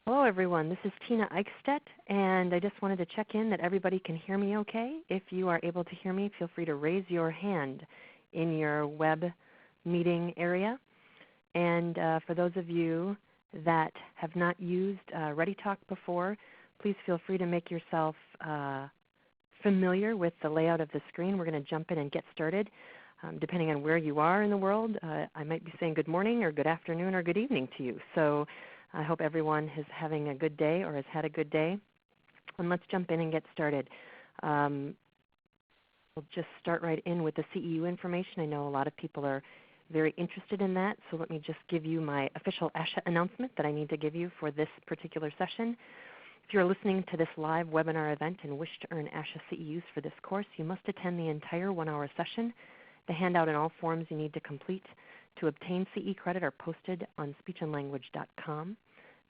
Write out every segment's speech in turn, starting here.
Hello everyone, this is Tina Eichstadt, and I just wanted to check in that everybody can hear me okay. If you are able to hear me, feel free to raise your hand in your web meeting area. And for those of you that have not used ReadyTalk before, please feel free to make yourself familiar with the layout of the screen. We're going to jump in and get started. Depending on where you are in the world, I might be saying good morning or good afternoon or good evening to you. So I hope everyone is having a good day or has had a good day. And let's jump in and get started. We'll just start right in with the CEU information. I know a lot of people are very interested in that, so let me just give you my official ASHA announcement that I need to give you for this particular session. If you're listening to this live webinar event and wish to earn ASHA CEUs for this course, you must attend the entire 1-hour session. The handout and all forms you need to complete to obtain CE credit are posted on speechandlanguage.com.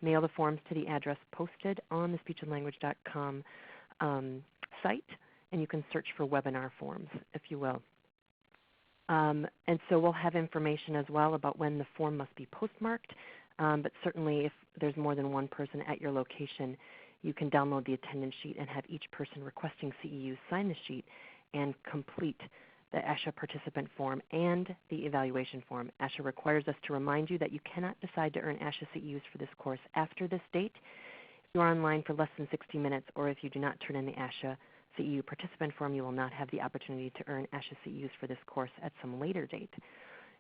Mail the forms to the address posted on the speechandlanguage.com site, and you can search for webinar forms, if you will. And so we'll have information as well about when the form must be postmarked, but certainly if there's more than one person at your location, you can download the attendance sheet and have each person requesting CEUs sign the sheet and complete the ASHA participant form and the evaluation form. ASHA requires us to remind you that you cannot decide to earn ASHA CEUs for this course after this date. If you are online for less than 60 minutes or if you do not turn in the ASHA CEU participant form, you will not have the opportunity to earn ASHA CEUs for this course at some later date.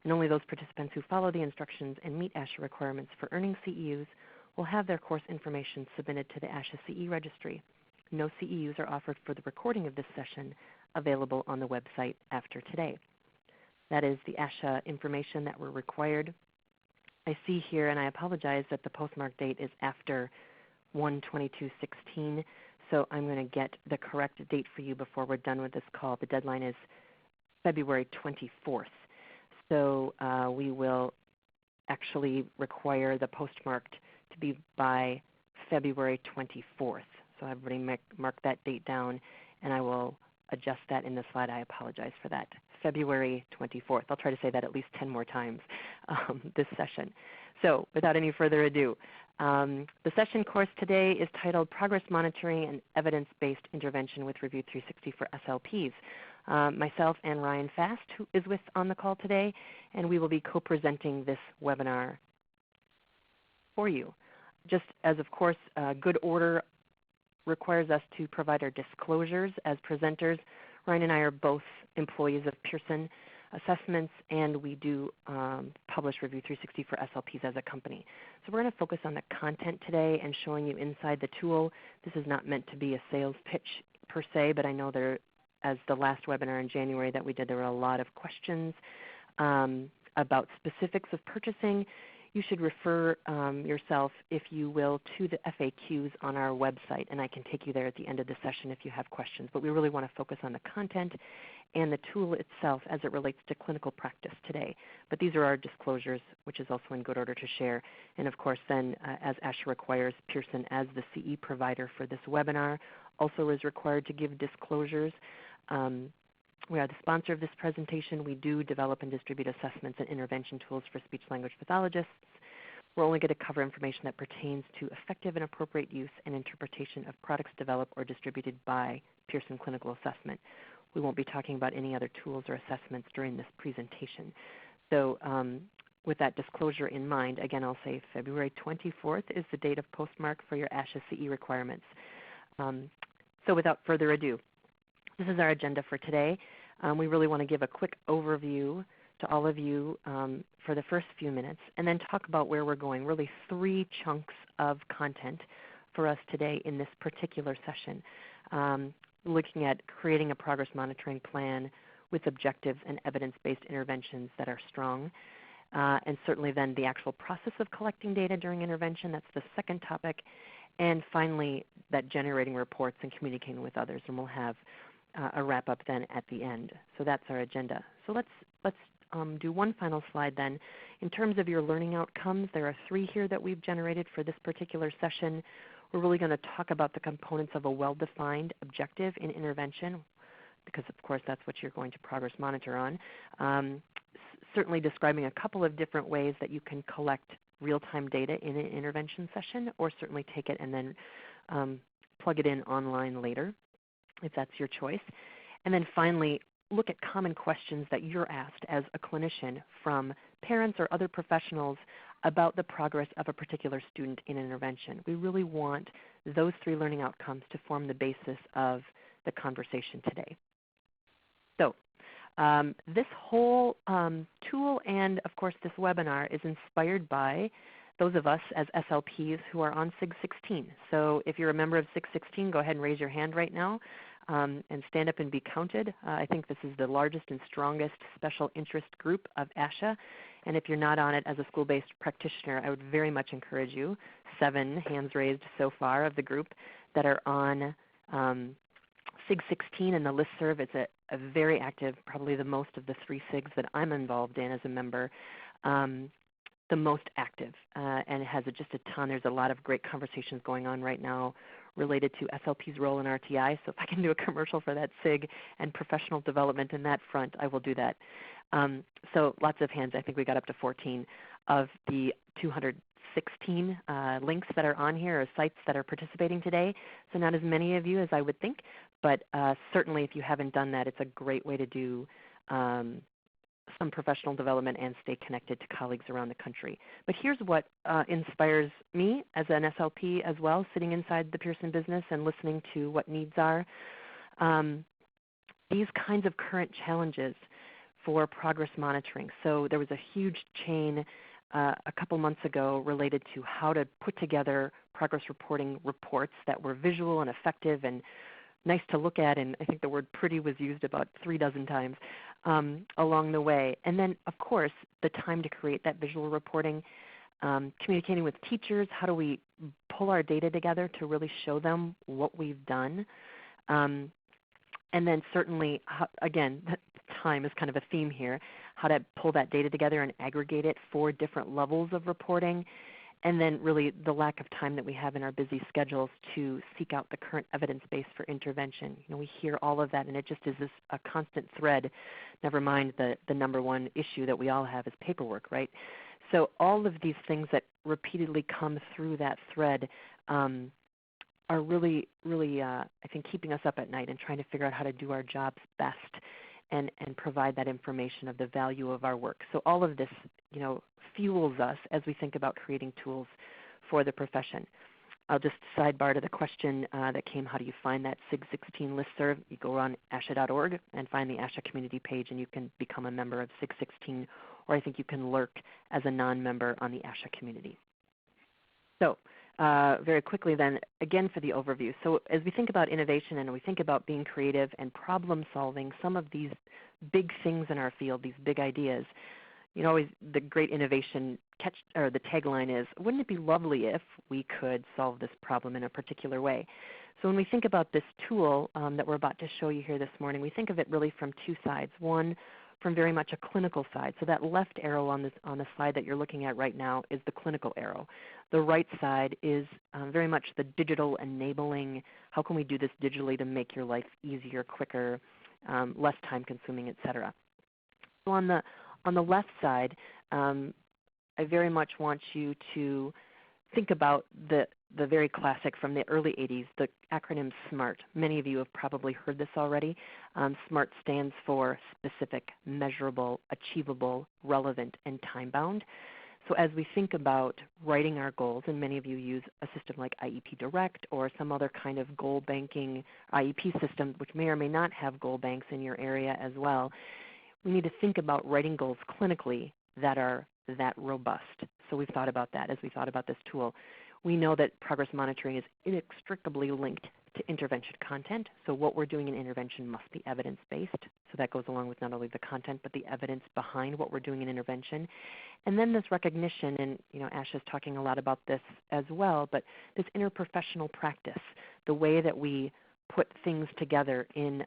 And only those participants who follow the instructions and meet ASHA requirements for earning CEUs will have their course information submitted to the ASHA CE registry. No CEUs are offered for the recording of this session, available on the website after today. That is the ASHA information that we're required. I see here, and I apologize that the postmark date is after 1/22/16, so I'm going to get the correct date for you before we're done with this call. The deadline is February 24th. So we will actually require the postmarked to be by February 24th. So everybody mark that date down, and I will adjust that in the slide. I apologize for that. February 24th. I'll try to say that at least 10 more times this session. So without any further ado, the session course today is titled Progress Monitoring and Evidence-Based Intervention with Review360 for SLPs. Myself and Ryan Fast, who is on the call today, and we will be co-presenting this webinar for you. Just as, of course, good order requires us to provide our disclosures as presenters. Ryan and I are both employees of Pearson Assessments, and we do publish Review360 for SLPs as a company. So we're going to focus on the content today and showing you inside the tool. This is not meant to be a sales pitch per se, but I know there, as the last webinar in January that we did, there were a lot of questions about specifics of purchasing. You should refer yourself, if you will, to the FAQs on our website, and I can take you there at the end of the session if you have questions. But we really want to focus on the content and the tool itself as it relates to clinical practice today. But these are our disclosures, which is also in good order to share. And of course then, as ASHA requires, Pearson as the CE provider for this webinar also is required to give disclosures. We are the sponsor of this presentation. We do develop and distribute assessments and intervention tools for speech-language pathologists. We're only going to cover information that pertains to effective and appropriate use and interpretation of products developed or distributed by Pearson Clinical Assessment. We won't be talking about any other tools or assessments during this presentation. So with that disclosure in mind, again, I'll say February 24th is the date of postmark for your ASHA CE requirements. So without further ado, this is our agenda for today. We really want to give a quick overview to all of you for the first few minutes and then talk about where we're going, really 3 chunks of content for us today in this particular session, looking at creating a progress monitoring plan with objectives and evidence-based interventions that are strong, and certainly then the actual process of collecting data during intervention. That's the second topic. And finally, that generating reports and communicating with others, and we'll have a wrap-up then at the end. So that's our agenda. So let's do one final slide then. In terms of your learning outcomes, there are 3 here that we've generated for this particular session. We're really going to talk about the components of a well-defined objective in intervention, because of course that's what you're going to progress monitor on. Certainly describing a couple of different ways that you can collect real-time data in an intervention session, or certainly take it and then plug it in online later, if that's your choice. And then finally, look at common questions that you're asked as a clinician from parents or other professionals about the progress of a particular student in intervention. We really want those 3 learning outcomes to form the basis of the conversation today. So this whole tool and, of course, this webinar is inspired by those of us as SLPs who are on SIG-16. So if you're a member of SIG-16, go ahead and raise your hand right now and stand up and be counted. I think this is the largest and strongest special interest group of ASHA. And if you're not on it as a school-based practitioner, I would very much encourage you. 7 hands raised so far of the group that are on SIG-16, and the listserv is a very active, probably the most of the 3 SIGs that I'm involved in as a member, the most active, and it has just a ton. There's a lot of great conversations going on right now related to SLP's role in RTI. So if I can do a commercial for that SIG and professional development in that front, I will do that. So lots of hands. I think we got up to 14 of the 216 links that are on here, or sites that are participating today. So not as many of you as I would think, but certainly if you haven't done that, it's a great way to do some professional development and stay connected to colleagues around the country. But here's what inspires me as an SLP as well, sitting inside the Pearson business and listening to what needs are. These kinds of current challenges for progress monitoring. So there was a huge chain a couple months ago related to how to put together progress reporting reports that were visual and effective and nice to look at, and I think the word pretty was used about 3 dozen times along the way. And then, of course, the time to create that visual reporting, communicating with teachers, how do we pull our data together to really show them what we've done. And then certainly, again, time is kind of a theme here, how to pull that data together and aggregate it for different levels of reporting. And then really the lack of time that we have in our busy schedules to seek out the current evidence base for intervention. You know, we hear all of that, and it just is a constant thread. Never mind the number one issue that we all have is paperwork, right? So all of these things that repeatedly come through that thread are really, I think, keeping us up at night and trying to figure out how to do our jobs best and provide that information of the value of our work. So all of this, you know, fuels us as we think about creating tools for the profession. I'll just sidebar to the question that came, how do you find that SIG-16 listserv? You go on ASHA.org and find the ASHA community page, and you can become a member of SIG-16, or I think you can lurk as a non-member on the ASHA community. So very quickly then, again for the overview. So as we think about innovation and we think about being creative and problem solving, some of these big things in our field, these big ideas, you know, always the great innovation the tagline is, wouldn't it be lovely if we could solve this problem in a particular way? So when we think about this tool that we're about to show you here this morning, we think of it really from 2 sides. One, from very much a clinical side. So that left arrow on the slide that you're looking at right now is the clinical arrow. The right side is very much the digital enabling. How can we do this digitally to make your life easier, quicker, less time consuming, et cetera. So on the left side, I very much want you to think about the very classic from the early 80s, the acronym SMART. Many of you have probably heard this already. SMART stands for specific, measurable, achievable, relevant, and time-bound. So as we think about writing our goals, and many of you use a system like IEP Direct or some other kind of goal banking IEP system, which may or may not have goal banks in your area as well, we need to think about writing goals clinically that are that robust. So we've thought about that as we thought about this tool. We know that progress monitoring is inextricably linked to intervention content. So what we're doing in intervention must be evidence-based. So that goes along with not only the content, but the evidence behind what we're doing in intervention. And then this recognition, and you know, Asha's talking a lot about this as well, but this interprofessional practice, the way that we put things together in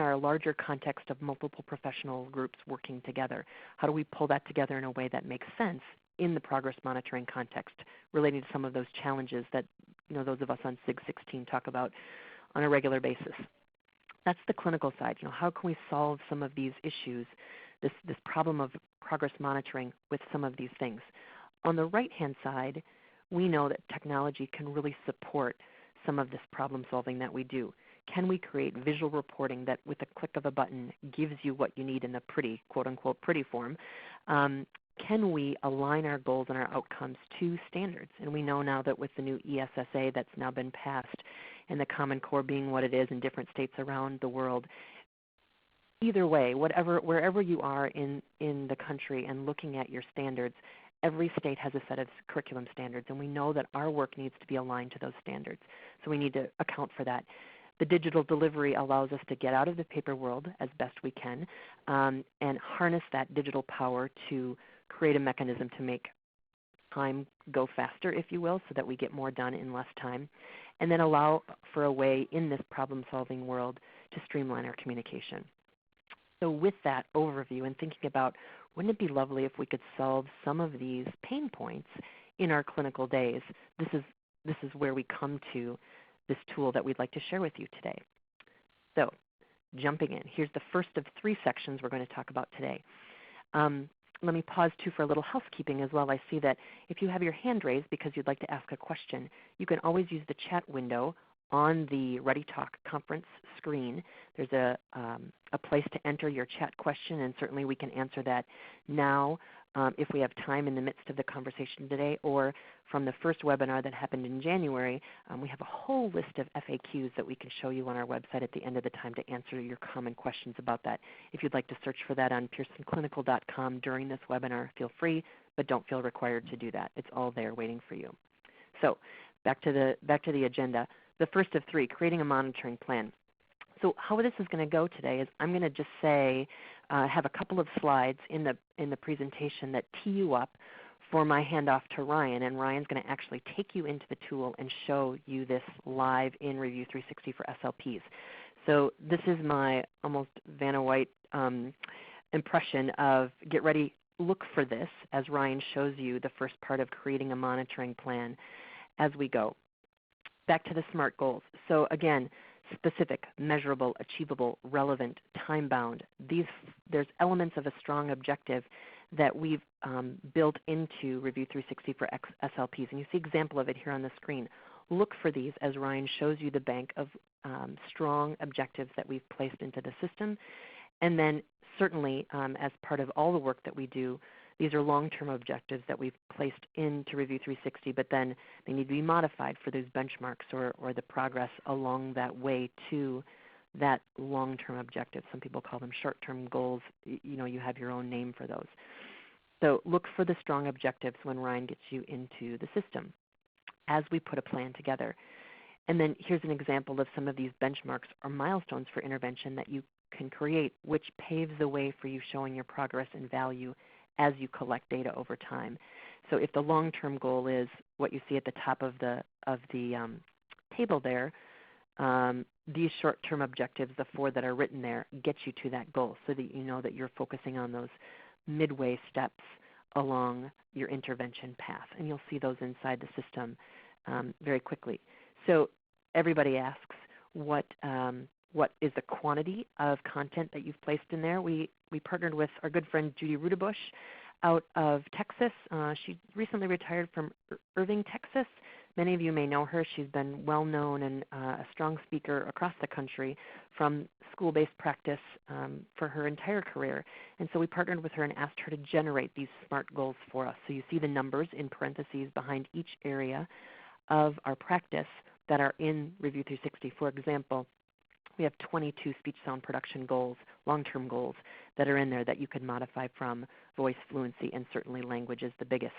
our larger context of multiple professional groups working together. How do we pull that together in a way that makes sense in the progress monitoring context, relating to some of those challenges that those of us on SIG-16 talk about on a regular basis? That's the clinical side. How can we solve some of these issues, this problem of progress monitoring with some of these things? on the right-hand side, we know that technology can really support some of this problem solving that we do. Can we create visual reporting that with a click of a button gives you what you need in the pretty, quote-unquote, pretty form? Can we align our goals and our outcomes to standards? And we know now that with the new ESSA that's now been passed and the Common Core being what it is in different states around the world, either way, wherever you are in the country and looking at your standards, every state has a set of curriculum standards, and we know that our work needs to be aligned to those standards. So we need to account for that. The digital delivery allows us to get out of the paper world as best we can and harness that digital power to create a mechanism to make time go faster, if you will, so that we get more done in less time, and then allow for a way in this problem-solving world to streamline our communication. So with that overview and thinking about, wouldn't it be lovely if we could solve some of these pain points in our clinical days, this is where we come to this tool that we'd like to share with you today. So jumping in, here's the first of 3 sections we're going to talk about today. Let me pause too for a little housekeeping as well. I see that if you have your hand raised because you'd like to ask a question, you can always use the chat window on the ReadyTalk conference screen. There's a place to enter your chat question, and certainly we can answer that now if we have time in the midst of the conversation today, or from the first webinar that happened in January, we have a whole list of FAQs that we can show you on our website at the end of the time to answer your common questions about that. If you'd like to search for that on pearsonclinical.com during this webinar, feel free, but don't feel required to do that. It's all there waiting for you. So back to the agenda. The first of 3, creating a monitoring plan. So how this is going to go today is I'm going to just say, have a couple of slides in the presentation that tee you up for my handoff to Ryan, and Ryan's going to actually take you into the tool and show you this live in Review360 for SLPs. So this is my almost Vanna White impression of get ready, look for this as Ryan shows you the first part of creating a monitoring plan as we go. Back to the SMART goals. So again, specific, measurable, achievable, relevant, time-bound. There's elements of a strong objective that we've built into Review360 for SLPs. And you see an example of it here on the screen. Look for these as Ryan shows you the bank of strong objectives that we've placed into the system. And then certainly as part of all the work that we do, these are long-term objectives that we've placed into Review360, but then they need to be modified for those benchmarks or the progress along that way to that long-term objective. Some people call them short-term goals. You have your own name for those. So look for the strong objectives when Ryan gets you into the system as we put a plan together. And then here's an example of some of these benchmarks or milestones for intervention that you can create, which paves the way for you showing your progress and value as you collect data over time. So if the long-term goal is what you see at the top of the table there, these short-term objectives, the 4 that are written there, get you to that goal so that you know that you're focusing on those midway steps along your intervention path. And you'll see those inside the system very quickly. So everybody asks, what is the quantity of content that you've placed in there? We partnered with our good friend Judy Rudabush out of Texas. She recently retired from Irving, Texas. Many of you may know her. She's been well known and a strong speaker across the country from school-based practice for her entire career. And so we partnered with her and asked her to generate these SMART goals for us. So you see the numbers in parentheses behind each area of our practice that are in Review360. For example, we have 22 speech sound production goals, long-term goals, that are in there that you can modify from voice fluency, and certainly language is the biggest.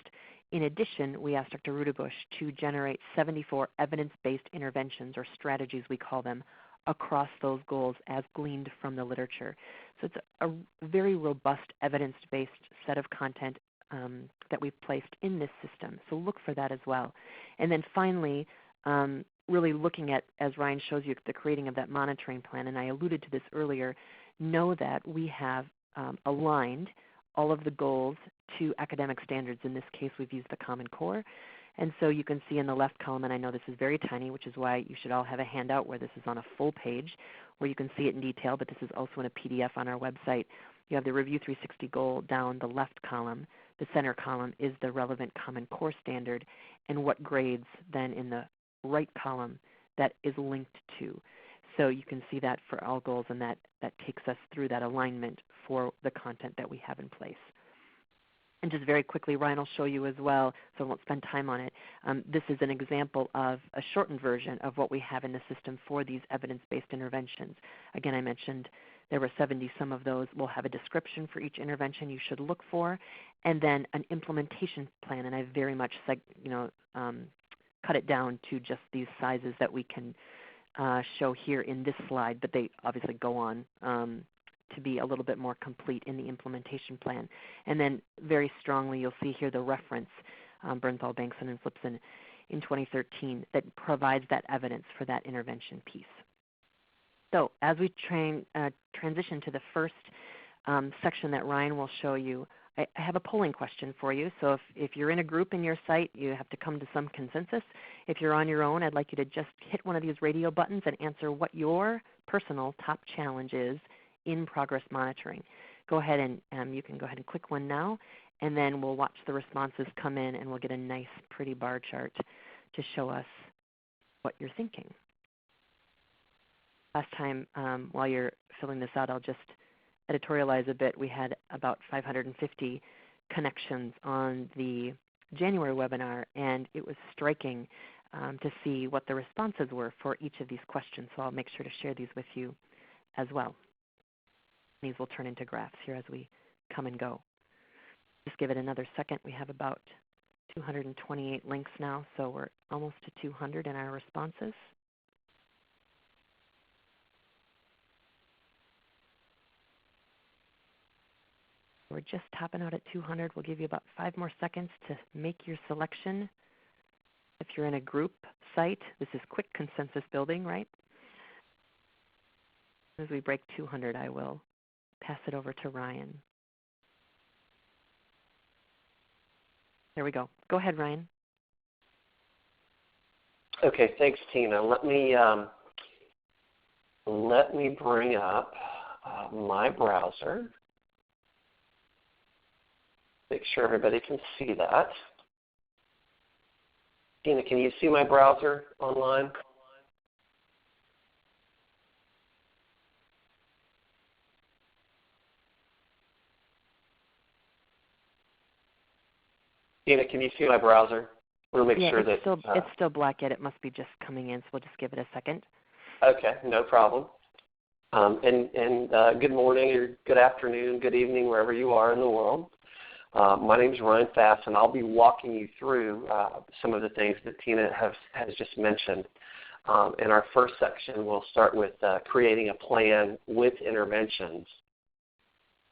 In addition, we asked Dr. Rudabush to generate 74 evidence-based interventions, or strategies we call them, across those goals as gleaned from the literature. So it's a very robust evidence-based set of content that we've placed in this system. So look for that as well. And then finally, really looking at, as Ryan shows you, the creating of that monitoring plan, and I alluded to this earlier, know that we have aligned all of the goals to academic standards. In this case, we've used the Common Core. And so you can see in the left column, and I know this is very tiny, which is why you should all have a handout where this is on a full page, where you can see it in detail, but this is also in a PDF on our website. You have the Review360 goal down the left column the center column is the relevant Common Core standard, and what grades then in the right column that is linked to. So you can see that for all goals, and that takes us through that alignment for the content that we have in place. And just very quickly, Ryan will show you as well, so I won't spend time on it. This is an example of a shortened version of what we have in the system for these evidence-based interventions. Again, I mentioned there were 70 some of those. We'll have a description for each intervention you should look for, and then an implementation plan. And I very much cut it down to just these sizes that we can show here in this slide, but they obviously go on to be a little bit more complete in the implementation plan. And then very strongly you'll see here the reference, Bernthal, Bankson, and Flipson in 2013 that provides that evidence for that intervention piece. So as we transition to the first section that Ryan will show you, I have a polling question for you. So if you're in a group in your site, you have to come to some consensus. If you're on your own, I'd like you to just hit one of these radio buttons and answer what your personal top challenge is in progress monitoring. Go ahead and you can go ahead and click one now, and then we'll watch the responses come in, and we'll get a nice pretty bar chart to show us what you're thinking. Last time, while you're filling this out, I'll just editorialize a bit. We had about 550 connections on the January webinar, and it was striking to see what the responses were for each of these questions. So I'll make sure to share these with you as well. These will turn into graphs here as we come and go. Just give it another second. We have about 228 links now, so we're almost to 200 in our responses. We're just topping out at 200. We'll give you about 5 more seconds to make your selection. If you're in a group site, this is quick consensus building, right? As we break 200, I will pass it over to Ryan. There we go. Go ahead, Ryan. Okay, thanks, Tina. Let me bring up my browser. Make sure everybody can see that. Tina, can you see my browser online? Tina, can you see my browser? We'll make sure that it's still black yet. It must be just coming in, so we'll just give it a second. Okay, no problem. Good morning, or good afternoon, good evening, wherever you are in the world. My name is Ryan Fass, and I'll be walking you through some of the things that Tina has just mentioned. In our first section, we'll start with creating a plan with interventions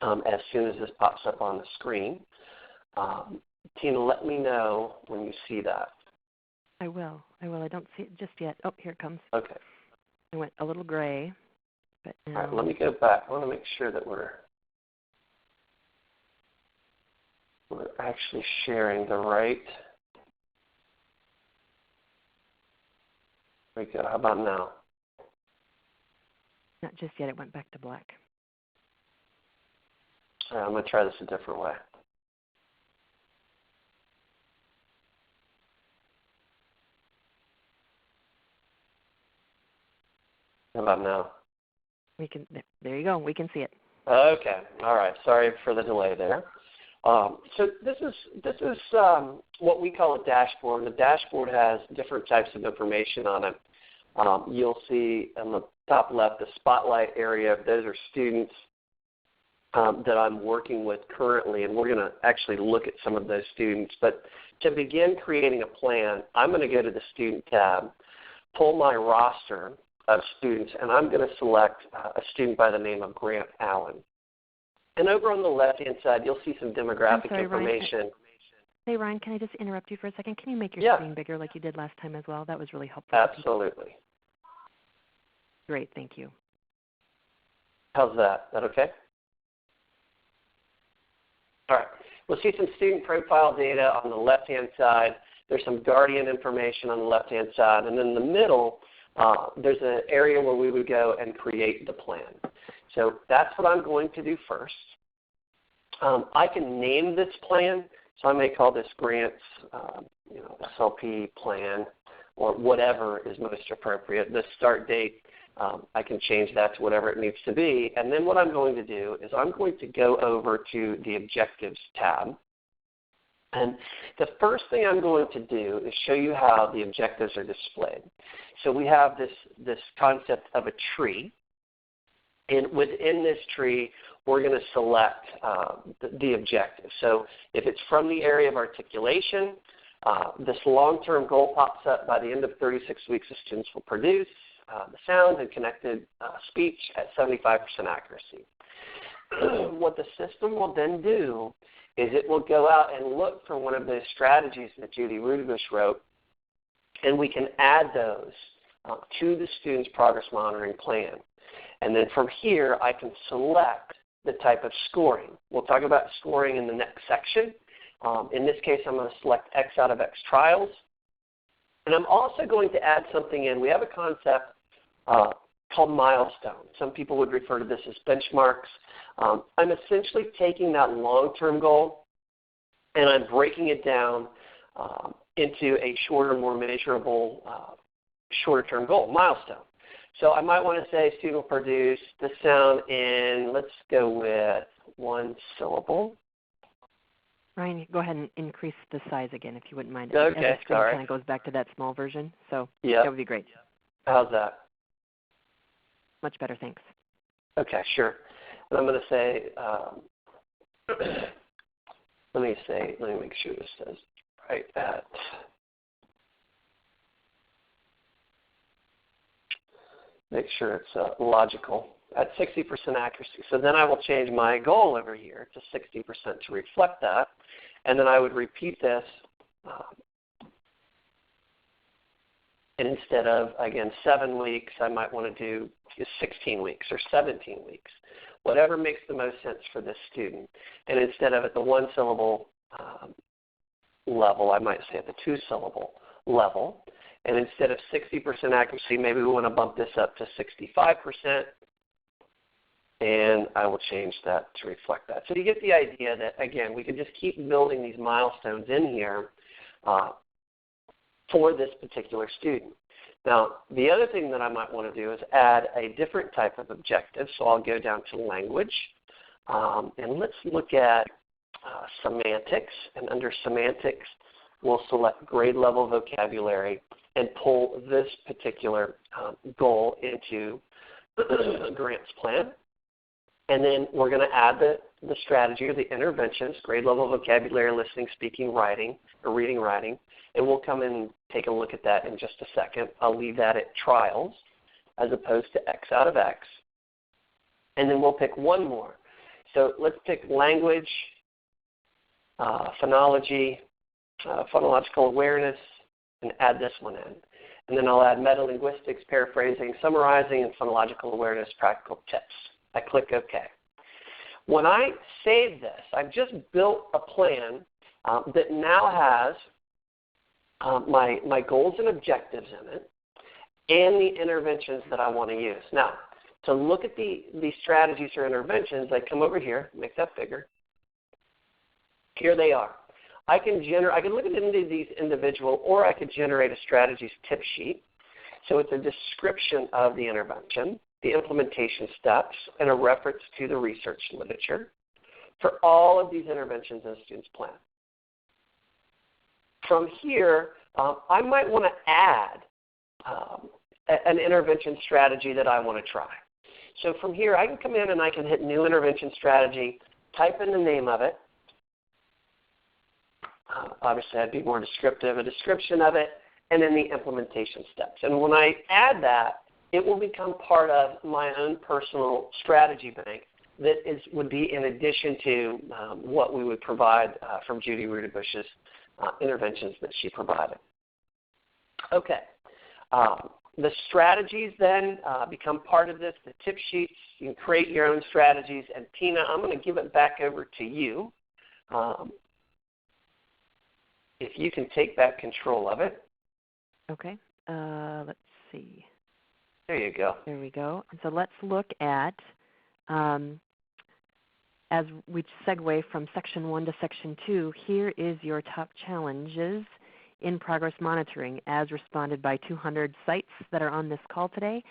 as soon as this pops up on the screen. Tina, let me know when you see that. I will. I don't see it just yet. Oh, here it comes. Okay. It went a little gray. But now... All right, let me go back. I want to make sure that we're actually sharing the right. There we go. How about now? Not just yet. It went back to black. All right, I'm going to try this a different way. How about now? There you go. We can see it. Okay. All right. Sorry for the delay there. So this is what we call a dashboard. The dashboard has different types of information on it. You'll see on the top left the spotlight area. Those are students that I'm working with currently, and we're going to actually look at some of those students. But to begin creating a plan, I'm going to go to the Student tab, pull my roster of students, and I'm going to select a student by the name of Grant Allen. And over on the left-hand side, you'll see some demographic information. Ryan, hey, Ryan, can I just interrupt you for a second? Can you make your screen bigger like you did last time as well? That was really helpful. Absolutely. Great, thank you. How's that? Is that okay? All right. We'll see some student profile data on the left-hand side. There's some Guardian information on the left-hand side. And then in the middle, there's an area where we would go and create the plan. So that's what I'm going to do first. I can name this plan So I may call this grants, SLP plan, or whatever is most appropriate. The start date, I can change that to whatever it needs to be. And then what I'm going to do is I'm going to go over to the Objectives tab. And the first thing I'm going to do is show you how the objectives are displayed. So we have this concept of a tree. And within this tree, we're going to select the objective. So if it's from the area of articulation, this long-term goal pops up. By the end of 36 weeks, the students will produce the sounds and connected speech at 75% accuracy. What the system will then do is it will go out and look for one of those strategies that Judy Rudebush wrote, and we can add those to the student's progress monitoring plan. And then from here, I can select the type of scoring. We'll talk about scoring in the next section. In this case, I'm going to select X out of X trials. And I'm also going to add something in. We have a concept called milestones. Some people would refer to this as benchmarks. I'm essentially taking that long-term goal and I'm breaking it down into a shorter, more measurable, shorter-term goal, milestone. So I might want to say student will produce the sound in, let's go with 1 syllable. Ryan, go ahead and increase the size again if you wouldn't mind. Okay, the screen sorry. kind of goes back to that small version, so Yep. that would be great. How's that? Much better, thanks. Okay, sure. And I'm going to say, let me make sure this says right at, make sure it's logical, at 60% accuracy. So then I will change my goal over here to 60% to reflect that. And then I would repeat this. And instead of, again, 7 weeks, I might want to do 16 weeks or 17 weeks, whatever makes the most sense for this student. And instead of at the 1-syllable level, I might say at the 2-syllable level. And instead of 60% accuracy, maybe we want to bump this up to 65%. And I will change that to reflect that. So you get the idea that, again, we can just keep building these milestones in here for this particular student. Now, the other thing that I might want to do is add a different type of objective. So I'll go down to language. And let's look at semantics. And under semantics, we'll select grade level vocabulary and pull this particular goal into the grants plan. And then we're going to add the strategy or the interventions, grade level vocabulary, listening, speaking, writing, or reading, writing. And we'll come in and take a look at that in just a second. I'll leave that at trials as opposed to X out of X. And then we'll pick one more. So let's pick language, phonology, phonological awareness, and add this one in. And then I'll add metalinguistics, paraphrasing, summarizing, and phonological awareness practical tips. I click OK. When I save this, I've just built a plan that now has my goals and objectives in it and the interventions that I want to use. Now, to look at the strategies or interventions, I come over here, make that bigger. Here they are. I can look at any of these individual, or I could generate a strategies tip sheet. So it's a description of the intervention, the implementation steps, and a reference to the research literature for all of these interventions in a student's plan. From here, I might want to add an intervention strategy that I want to try. So from here, I can come in and I can hit New Intervention Strategy, type in the name of it. Obviously, I'd be more descriptive, a description of it, and then the implementation steps. And when I add that, it will become part of my own personal strategy bank that would be in addition to what we would provide from Judy Rudebush's interventions that she provided. Okay. The strategies then become part of this, the tip sheets. You can create your own strategies. And Tina, I'm going to give it back over to you. If you can take back control of it. Okay. Let's see. There you go. There we go. And so let's look at as we segue from Section 1 to Section 2, here is your top challenges in progress monitoring as responded by 200 sites that are on this call today.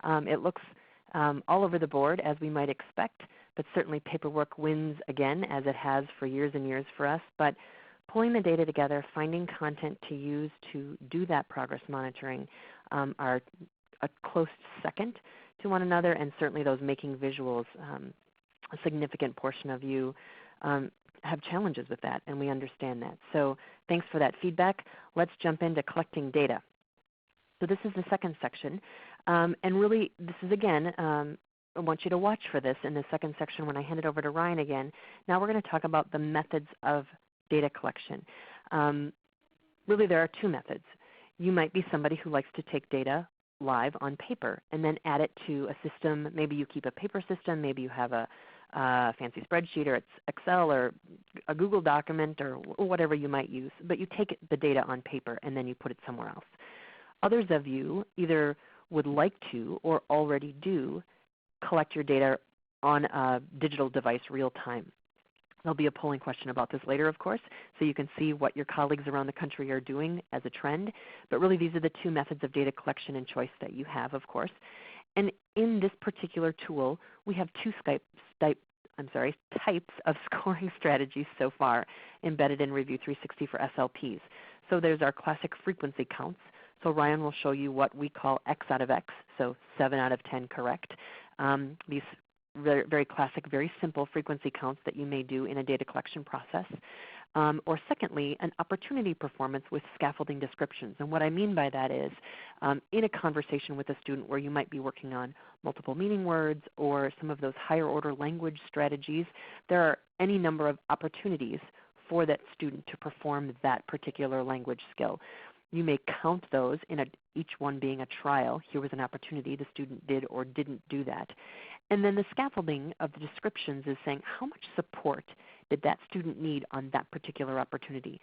It looks all over the board as we might expect, but certainly paperwork wins again as it has for years and years for us. But pulling the data together, finding content to use to do that progress monitoring are a close second to one another, and certainly those making visuals, a significant portion of you have challenges with that, and we understand that. So thanks for that feedback. Let's jump into collecting data. So this is the second section, and really this is again, I want you to watch for this in the second section when I hand it over to Ryan again. Now we're going to talk about the methods of data collection. Really there are two methods. You might be somebody who likes to take data live on paper and then add it to a system. Maybe you keep a paper system, maybe you have a fancy spreadsheet, or it's Excel or a Google document or whatever you might use, but you take the data on paper and then you put it somewhere else. Others of you either would like to or already do collect your data on a digital device real time. There'll be a polling question about this later, of course, so you can see what your colleagues around the country are doing as a trend. But really these are the two methods of data collection and choice that you have, of course. And in this particular tool, we have two types of scoring strategies so far embedded in Review360 for SLPs. So there's our classic frequency counts. So Ryan will show you what we call X out of X, so 7 out of 10 correct. These very, very classic, very simple frequency counts that you may do in a data collection process. Or secondly, an opportunity performance with scaffolding descriptions. And what I mean by that is in a conversation with a student where you might be working on multiple meaning words or some of those higher order language strategies, there are any number of opportunities for that student to perform that particular language skill. You may count those, each one being a trial. Here was an opportunity, the student did or didn't do that. And then the scaffolding of the descriptions is saying how much support did that student need on that particular opportunity?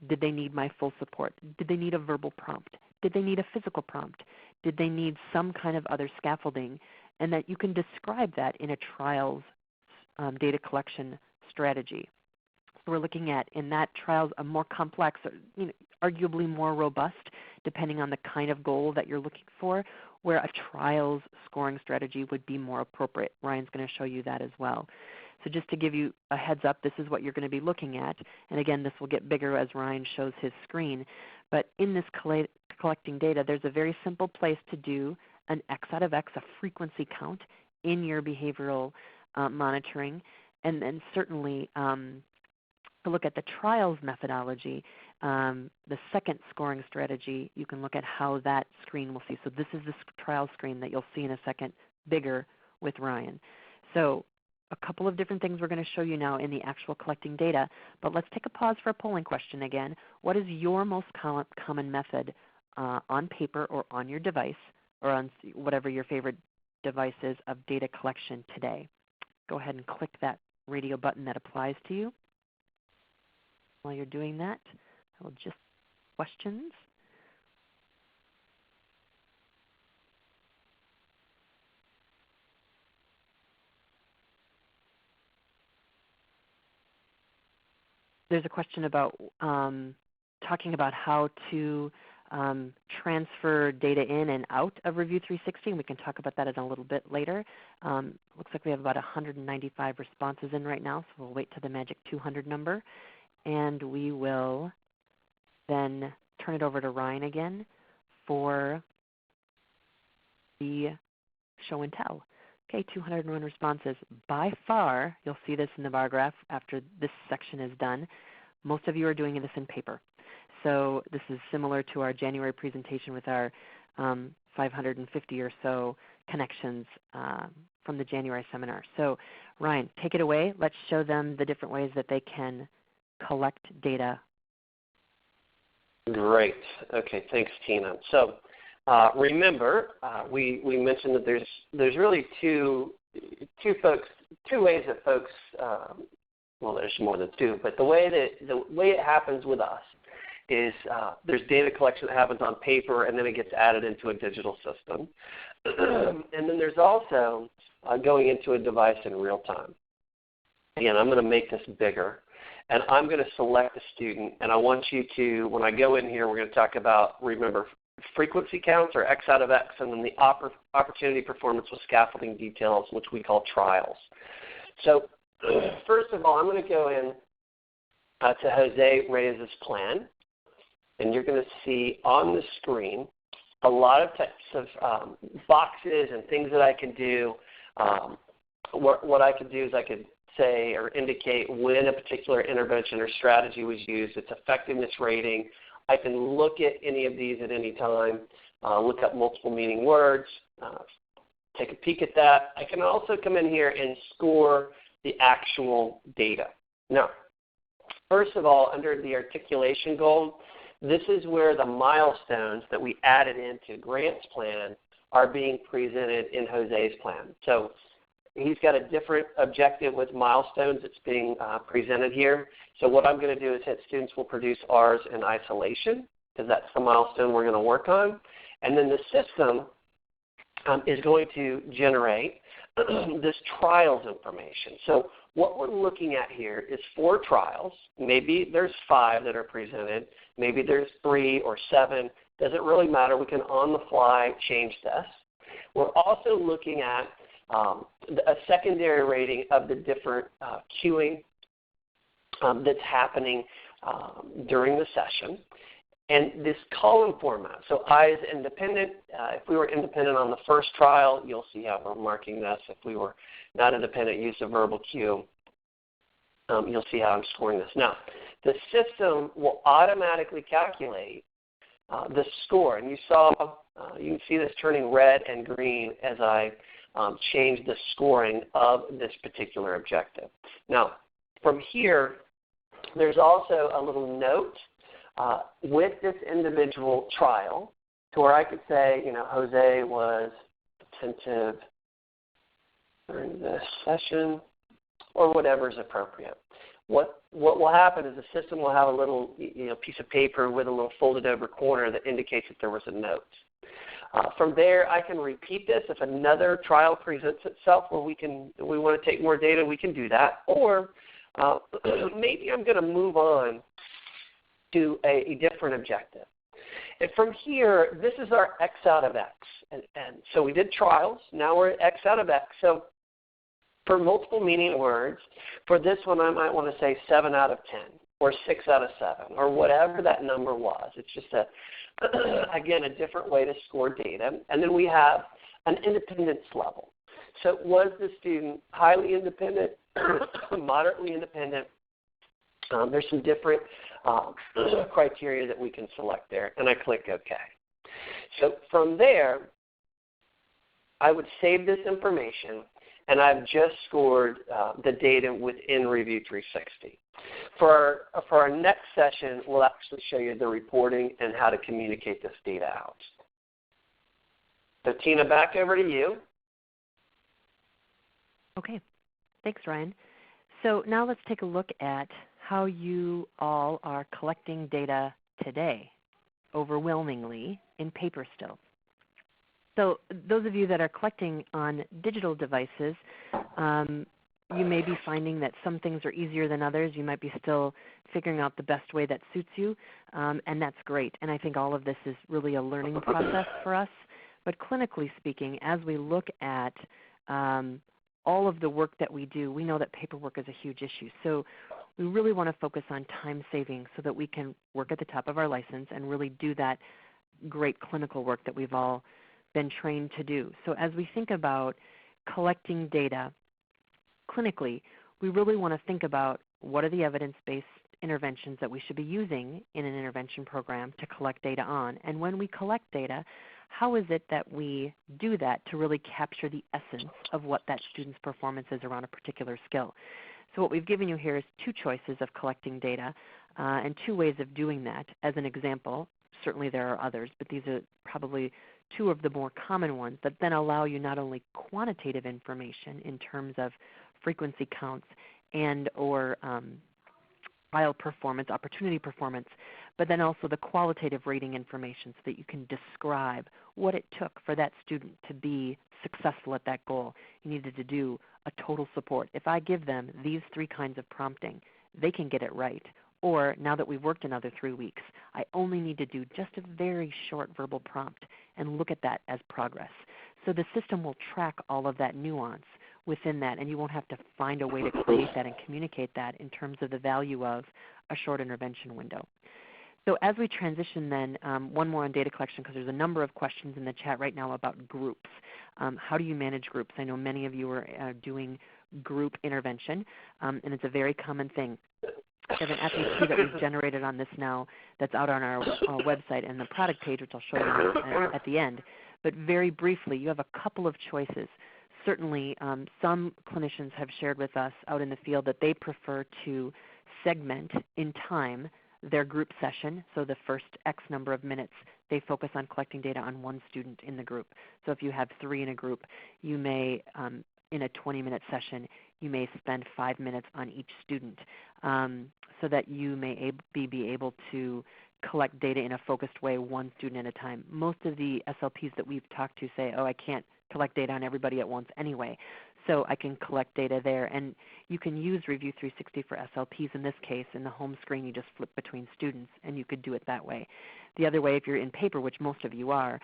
Did they need my full support? Did they need a verbal prompt? Did they need a physical prompt? Did they need some kind of other scaffolding? And that you can describe that in a trials data collection strategy. So we're looking at, in that trials, a more complex, arguably more robust, depending on the kind of goal that you're looking for, where a trials scoring strategy would be more appropriate. Ryan's going to show you that as well. So just to give you a heads up, this is what you're going to be looking at. And again, this will get bigger as Ryan shows his screen. But in this collecting data, there's a very simple place to do an X out of X, a frequency count in your behavioral monitoring. And then certainly to look at the trials methodology, the second scoring strategy, you can look at how that screen will see. So this is the trial screen that you'll see in a second, bigger with Ryan. So a couple of different things we're going to show you now in the actual collecting data, but let's take a pause for a polling question again. What is your most common method on paper or on your device, or on whatever your favorite device is, of data collection today? Go ahead and click that radio button that applies to you. While you're doing that, I will just questions. There's a question about talking about how to transfer data in and out of Review360, and we can talk about that in a little bit later. Looks like we have about 195 responses in right now, so we'll wait till the magic 200 number. And we will then turn it over to Ryan again for the show and tell. Okay, 201 responses. By far, you'll see this in the bar graph after this section is done, most of you are doing this in paper. So this is similar to our January presentation with our 550 or so connections from the January seminar. So Ryan, take it away. Let's show them the different ways that they can collect data. Great. Okay, thanks, Tina. So remember, we mentioned that there's really two ways that folks, well, there's more than two, but the way it happens with us is there's data collection that happens on paper and then it gets added into a digital system. And then there's also going into a device in real time. Again, I'm going to make this bigger. And I'm going to select a student, and I want you to, when I go in here, we're going to talk about, remember, frequency counts or X out of X, and then the opportunity performance with scaffolding details, which we call trials. So first of all, I'm going to go in to Jose Reyes' plan, and you're going to see on the screen a lot of types of boxes and things that I can do. What I could do is I could say or indicate when a particular intervention or strategy was used, its effectiveness rating. I can look at any of these at any time, look up multiple meaning words, take a peek at that. I can also come in here and score the actual data. Now, first of all, under the articulation goal, this is where the milestones that we added into Grant's plan are being presented in Jose's plan. So he's got a different objective with milestones that's being presented here. So what I'm going to do is hit students will produce R's in isolation, because that's the milestone we're going to work on. And then the system is going to generate this trials information. So what we're looking at here is 4 trials. Maybe there's 5 that are presented. Maybe there's 3 or 7. Doesn't really matter. We can on the fly change this. We're also looking at a secondary rating of the different queuing that's happening during the session. And this column format, so I is independent. If we were independent on the first trial, you'll see how we're marking this. If we were not independent, use a verbal cue, you'll see how I'm scoring this. Now, the system will automatically calculate the score. And you can see this turning red and green as I change the scoring of this particular objective. Now, from here, there's also a little note with this individual trial to where I could say, Jose was attentive during this session, or whatever is appropriate. What will happen is the system will have a little piece of paper with a little folded over corner that indicates that there was a note. From there, I can repeat this. If another trial presents itself where we want to take more data, we can do that. Or maybe I'm going to move on to a different objective. And from here, this is our X out of X. And so we did trials. Now we're at X out of X. So for multiple meaning words, for this one I might want to say 7 out of 10 or 6 out of 7 or whatever that number was. It's just, again, a different way to score data. And then we have an independence level. So was the student highly independent, moderately independent? There's some different criteria that we can select there, and I click OK. So from there, I would save this information, and I've just scored the data within Review360. For our next session, we'll actually show you the reporting and how to communicate this data out. So Tina, back over to you. Okay. Thanks, Ryan. So now let's take a look at how you all are collecting data today, overwhelmingly in paper still. So those of you that are collecting on digital devices, you may be finding that some things are easier than others. You might be still figuring out the best way that suits you, and that's great. And I think all of this is really a learning process for us. But clinically speaking, as we look at all of the work that we do, we know that paperwork is a huge issue. So we really want to focus on time saving so that we can work at the top of our license and really do that great clinical work that we've all been trained to do. So as we think about collecting data clinically, we really want to think about what are the evidence-based interventions that we should be using in an intervention program to collect data on. And when we collect data, how is it that we do that to really capture the essence of what that student's performance is around a particular skill? So what we've given you here is 2 choices of collecting data and 2 ways of doing that. As an example, certainly there are others, but these are probably 2 of the more common ones that then allow you not only quantitative information in terms of frequency counts and or trial performance, opportunity performance, but then also the qualitative rating information so that you can describe what it took for that student to be successful at that goal. You needed to do a total support. If I give them these 3 kinds of prompting, they can get it right. Or now that we've worked another 3 weeks, I only need to do just a very short verbal prompt and look at that as progress. So the system will track all of that nuance within that, and you won't have to find a way to create that and communicate that in terms of the value of a short intervention window. So as we transition then, one more on data collection, because there's a number of questions in the chat right now about groups. How do you manage groups? I know many of you are doing group intervention, and it's a very common thing. We have an FAQ that we've generated on this now that's out on our website and the product page, which I'll show you at the end. But very briefly, you have a couple of choices. Certainly, some clinicians have shared with us out in the field that they prefer to segment in time their group session. So the first X number of minutes, they focus on collecting data on one student in the group. So if you have 3 in a group, you may, in a 20-minute session, you may spend 5 minutes on each student so that you may be able to collect data in a focused way, one student at a time. Most of the SLPs that we've talked to say, oh, I can't collect data on everybody at once anyway, so I can collect data there. And you can use Review360 for SLPs in this case. In the home screen, you just flip between students, and you could do it that way. The other way, if you're in paper, which most of you are,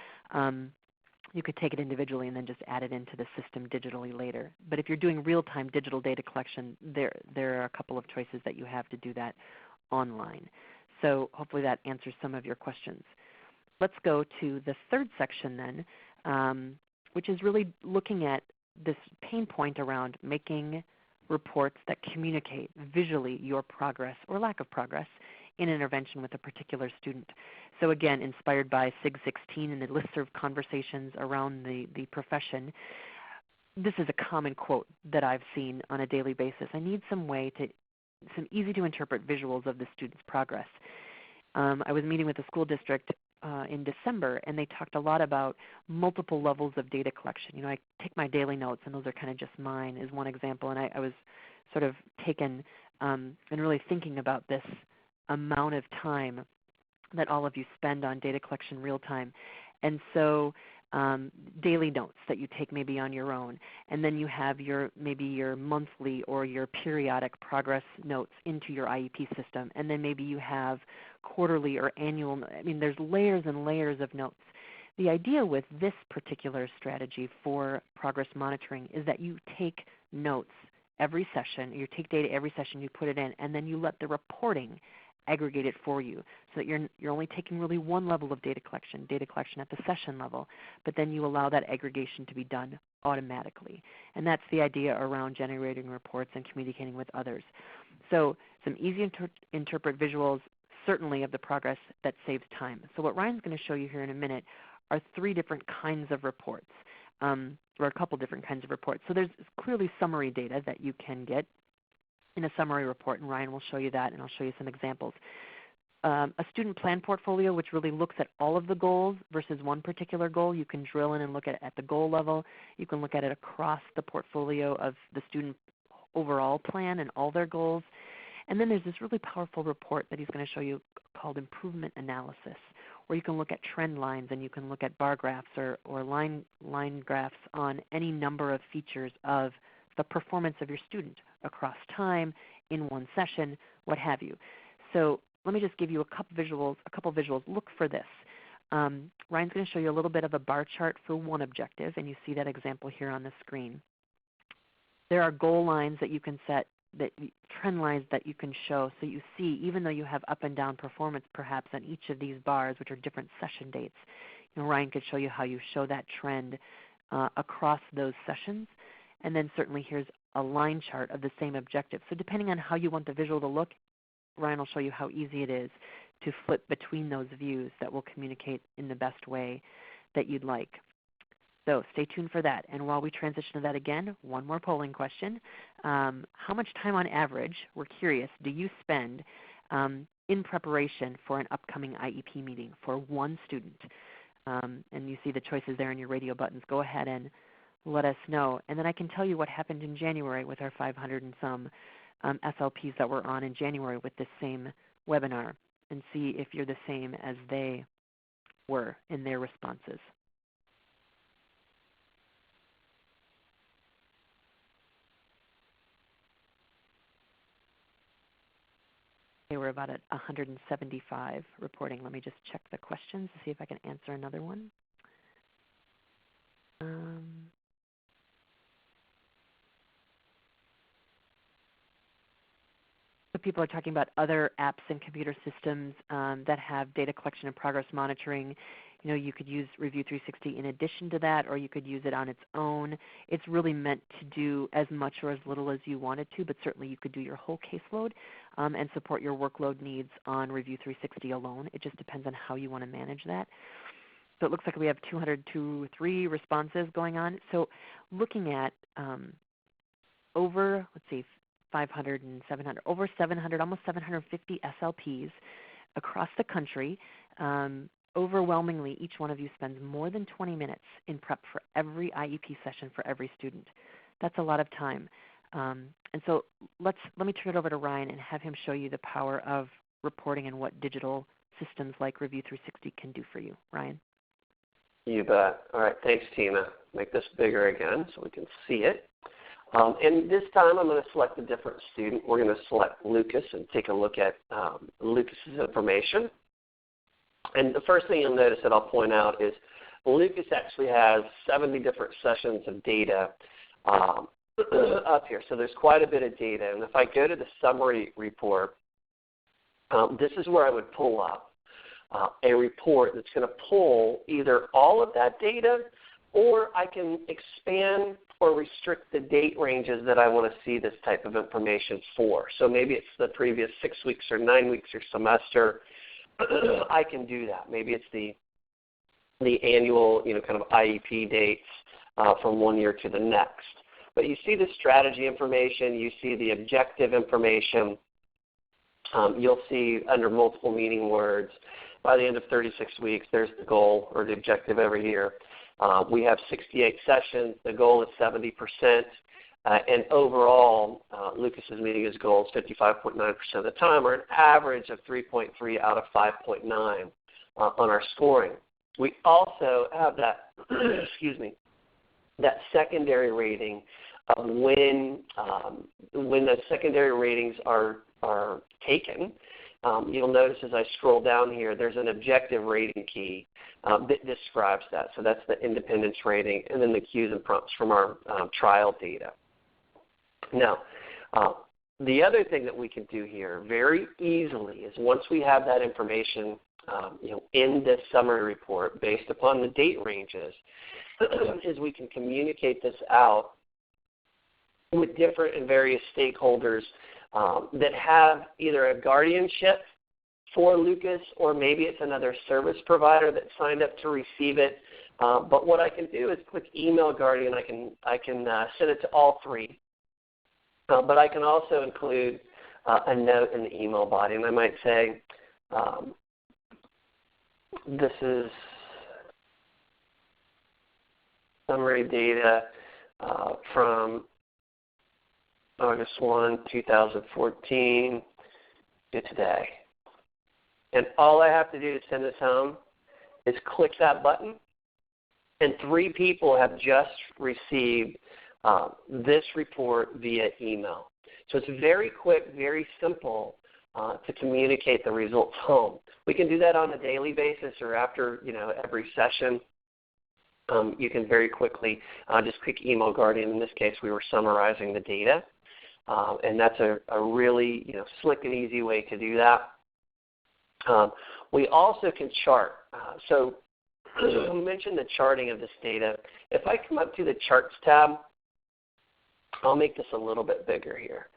you could take it individually and then just add it into the system digitally later. But if you're doing real-time digital data collection, there are a couple of choices that you have to do that online. So hopefully that answers some of your questions. Let's go to the third section then, which is really looking at this pain point around making reports that communicate visually your progress or lack of progress in intervention with a particular student. So again, inspired by SIG-16 and the listserv conversations around the profession, this is a common quote that I've seen on a daily basis. I need some easy to interpret visuals of the student's progress. I was meeting with a school district in December, and they talked a lot about multiple levels of data collection. You know, I take my daily notes, and those are kind of just mine as one example, and I was sort of taken and really thinking about this amount of time that all of you spend on data collection real time. And so daily notes that you take maybe on your own, and then you have maybe your monthly or your periodic progress notes into your IEP system, and then maybe you have quarterly or annual. I mean, there's layers and layers of notes. The idea with this particular strategy for progress monitoring is that you take notes every session, you take data every session, you put it in, and then you let the reporting aggregate it for you, so that you're only taking really one level of data collection at the session level, but then you allow that aggregation to be done automatically. And that's the idea around generating reports and communicating with others. So some easy to interpret visuals, certainly of the progress that saves time. So what Ryan's going to show you here in a minute are 3 different kinds of reports, or a couple different kinds of reports. So there's clearly summary data that you can get in a summary report, and Ryan will show you that, and I'll show you some examples. A student plan portfolio, which really looks at all of the goals versus one particular goal. You can drill in and look at the goal level. You can look at it across the portfolio of the student overall plan and all their goals. And then there's this really powerful report that he's going to show you called improvement analysis, where you can look at trend lines and you can look at bar graphs or line graphs on any number of features of the performance of your student across time, in one session, what have you. So let me just give you a couple visuals. Look for this. Ryan's going to show you a little bit of a bar chart for one objective, and you see that example here on the screen. There are goal lines that you can set, trend lines that you can show, so you see, even though you have up and down performance perhaps on each of these bars, which are different session dates, Ryan could show you how you show that trend across those sessions. And then certainly here's a line chart of the same objective. So depending on how you want the visual to look, Ryan will show you how easy it is to flip between those views that will communicate in the best way that you'd like. So stay tuned for that. And while we transition to that again, one more polling question. How much time on average, we're curious, do you spend in preparation for an upcoming IEP meeting for one student? And you see the choices there in your radio buttons. Go ahead and let us know. And then I can tell you what happened in January with our 500 and some SLPs that were on in January with this same webinar and see if you're the same as they were in their responses. They were about at 175 reporting. Let me just check the questions to see if I can answer another one. So people are talking about other apps and computer systems that have data collection and progress monitoring. You know, you could use Review360 in addition to that, or you could use it on its own. It's really meant to do as much or as little as you want it to, but certainly you could do your whole caseload and support your workload needs on Review360 alone. It just depends on how you want to manage that. So it looks like we have 203 responses going on. So looking at over, let's see, 500 and 700, over 700, almost 750 SLPs across the country. Overwhelmingly, each one of you spends more than 20 minutes in prep for every IEP session for every student. That's a lot of time. And so let me turn it over to Ryan and have him show you the power of reporting and what digital systems like Review360 can do for you. Ryan? You bet. All right, thanks, Tina. Make this bigger again so we can see it. And this time I'm going to select a different student. We're going to select Lucas and take a look at Lucas's information. And the first thing you'll notice that I'll point out is Lucas actually has 70 different sessions of data up here. So there's quite a bit of data. And if I go to the summary report, this is where I would pull up a report that's going to pull either all of that data, or I can expand or restrict the date ranges that I want to see this type of information for. So maybe it's the previous 6 weeks or 9 weeks or semester. I can do that. Maybe it's the annual, kind of IEP dates from one year to the next. But you see the strategy information. You see the objective information. You'll see under multiple meaning words, by the end of 36 weeks, there's the goal or the objective every year. We have 68 sessions. The goal is 70%. And overall, Lucas is meeting his goals 55.9% of the time, or an average of 3.3 out of 5.9 on our scoring. We also have that, that secondary rating of when the secondary ratings are taken. You'll notice as I scroll down here, there's an objective rating key that describes that. So that's the independence rating, and then the cues and prompts from our trial data. Now, the other thing that we can do here very easily is once we have that information in this summary report based upon the date ranges, is we can communicate this out with different and various stakeholders that have either a guardianship for Lucas, or maybe it's another service provider that signed up to receive it. But what I can do is click Email Guardian. I can send it to all three. But I can also include a note in the email body, and I might say, this is summary data from August 1, 2014 to today. And all I have to do to send this home is click that button, and 3 people have just received this report via email. So it's very quick, very simple to communicate the results home. We can do that on a daily basis or after every session. You can very quickly just click Email Guardian. In this case, we were summarizing the data, and that's a really slick and easy way to do that. We also can chart. So I mentioned the charting of this data. If I come up to the Charts tab, I'll make this a little bit bigger here.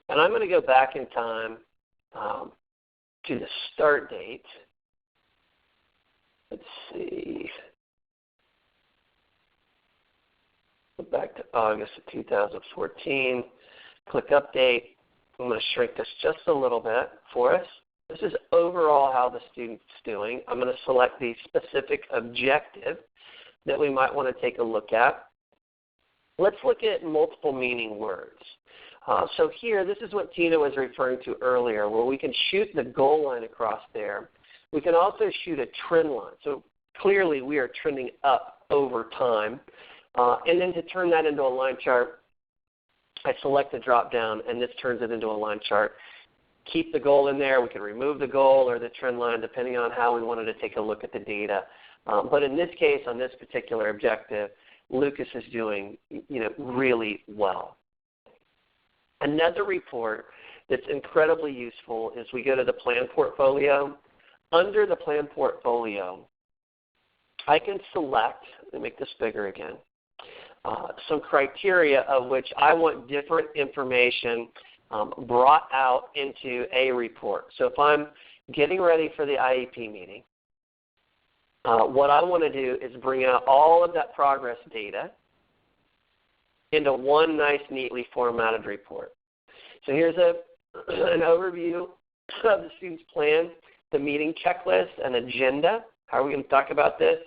And I'm going to go back in time to the start date. Let's see. Go back to August of 2014. Click Update. I'm going to shrink this just a little bit for us. This is overall how the student's doing. I'm going to select the specific objective that we might want to take a look at. Let's look at multiple meaning words. So here, this is what Tina was referring to earlier, where we can shoot the goal line across there. We can also shoot a trend line. So clearly we are trending up over time. And then to turn that into a line chart, I select the drop down, and this turns it into a line chart. Keep the goal in there. We can remove the goal or the trend line depending on how we wanted to take a look at the data. But in this case, on this particular objective, Lucas is doing really well. Another report that's incredibly useful is we go to the plan portfolio. Under the plan portfolio, I can select, let me make this bigger again, some criteria of which I want different information brought out into a report. So if I'm getting ready for the IEP meeting, what I want to do is bring out all of that progress data into one nice, neatly formatted report. So here's an overview of the student's plan, the meeting checklist, an agenda. How are we going to talk about this?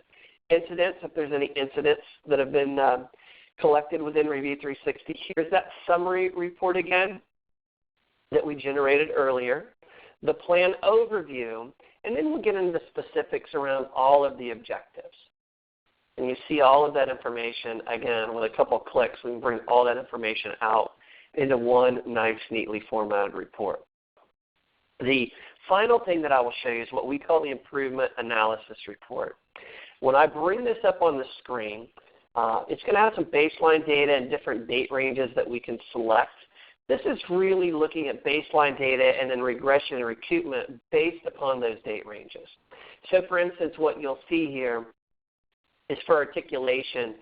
Incidents, if there's any incidents that have been collected within Review360. Here's that summary report again that we generated earlier, the plan overview, and then we'll get into the specifics around all of the objectives. And you see all of that information, again, with a couple of clicks, we can bring all that information out into one nice, neatly formatted report. The final thing that I will show you is what we call the improvement analysis report. When I bring this up on the screen, it's going to have some baseline data and different date ranges that we can select. This is really looking at baseline data and then regression and recoupment based upon those date ranges. So for instance, what you'll see here is for articulation,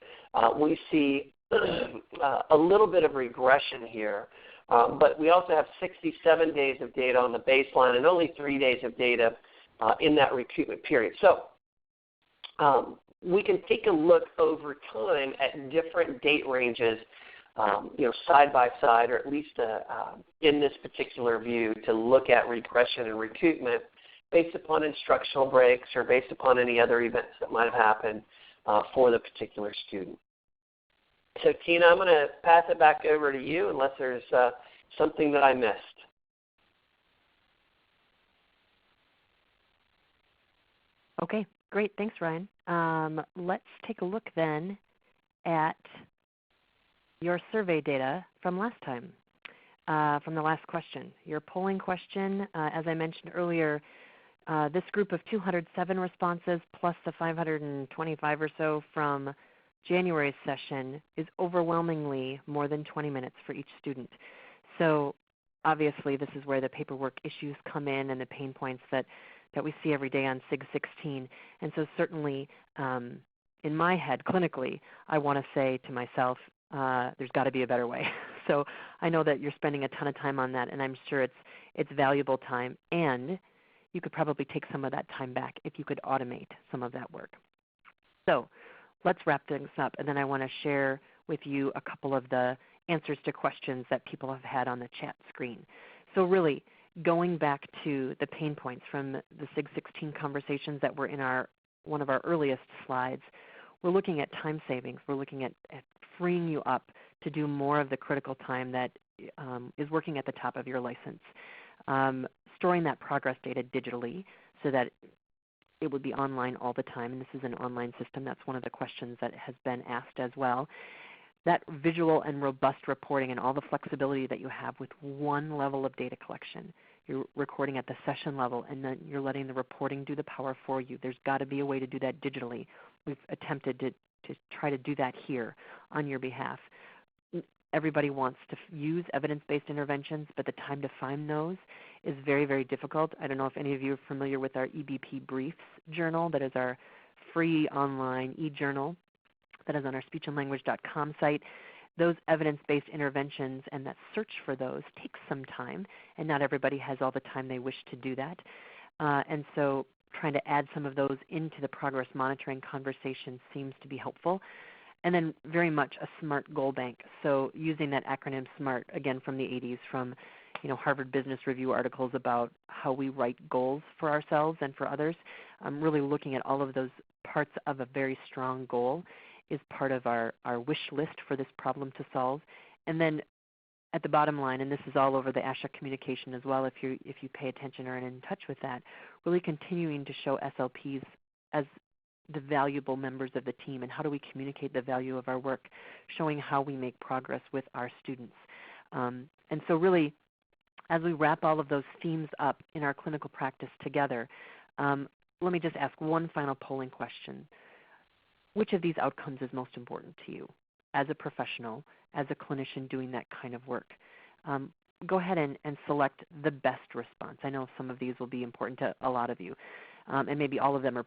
we see a little bit of regression here, but we also have 67 days of data on the baseline and only 3 days of data in that recoupment period. So we can take a look over time at different date ranges, side by side, or at least in this particular view, to look at regression and recoupment based upon instructional breaks or based upon any other events that might have happened for the particular student. So Tina, I'm going to pass it back over to you unless there's something that I missed. Okay, great. Thanks, Ryan. Let's take a look then at your survey data from last time, from the last question. Your polling question, as I mentioned earlier, this group of 207 responses plus the 525 or so from January's session is overwhelmingly more than 20 minutes for each student. So obviously this is where the paperwork issues come in and the pain points that we see every day on SIG-16. And so certainly in my head, clinically, I want to say to myself, there's got to be a better way. So I know that you're spending a ton of time on that, and I'm sure it's valuable time, and you could probably take some of that time back if you could automate some of that work. So let's wrap things up, and then I want to share with you a couple of the answers to questions that people have had on the chat screen. So really, going back to the pain points from the SIG-16 conversations that were in one of our earliest slides, we're looking at time savings. We're looking at freeing you up to do more of the critical time that is working at the top of your license. Storing that progress data digitally so that it would be online all the time, and this is an online system. That's one of the questions that has been asked as well. That visual and robust reporting and all the flexibility that you have with one level of data collection. You're recording at the session level, and then you're letting the reporting do the power for you. There's got to be a way to do that digitally. We've attempted to try to do that here on your behalf. Everybody wants to use evidence-based interventions, but the time to find those is very, very difficult. I don't know if any of you are familiar with our EBP Briefs journal. That is our free online e-journal that is on our speechandlanguage.com site. Those evidence-based interventions and that search for those takes some time, and not everybody has all the time they wish to do that. And so trying to add some of those into the progress monitoring conversation seems to be helpful. And then very much a SMART goal bank. So using that acronym SMART, again from the 80s, from Harvard Business Review articles about how we write goals for ourselves and for others, really looking at all of those parts of a very strong goal is part of our wish list for this problem to solve. And then at the bottom line, and this is all over the ASHA communication as well if you pay attention or are in touch with that, really continuing to show SLPs as the valuable members of the team, and how do we communicate the value of our work, showing how we make progress with our students. And so really, as we wrap all of those themes up in our clinical practice together, let me just ask one final polling question. Which of these outcomes is most important to you as a professional, as a clinician doing that kind of work? Go ahead and select the best response. I know some of these will be important to a lot of you, and maybe all of them are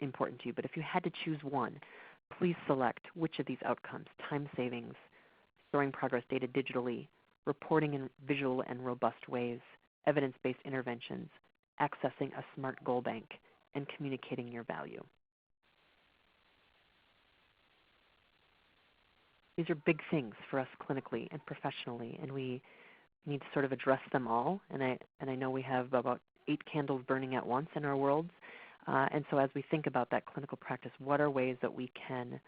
important to you. But if you had to choose one, please select which of these outcomes: time savings, storing progress data digitally, reporting in visual and robust ways, evidence-based interventions, accessing a smart goal bank, and communicating your value. These are big things for us clinically and professionally, and we need to sort of address them all. And I know we have about 8 candles burning at once in our worlds. And so as we think about that clinical practice, what are ways that we can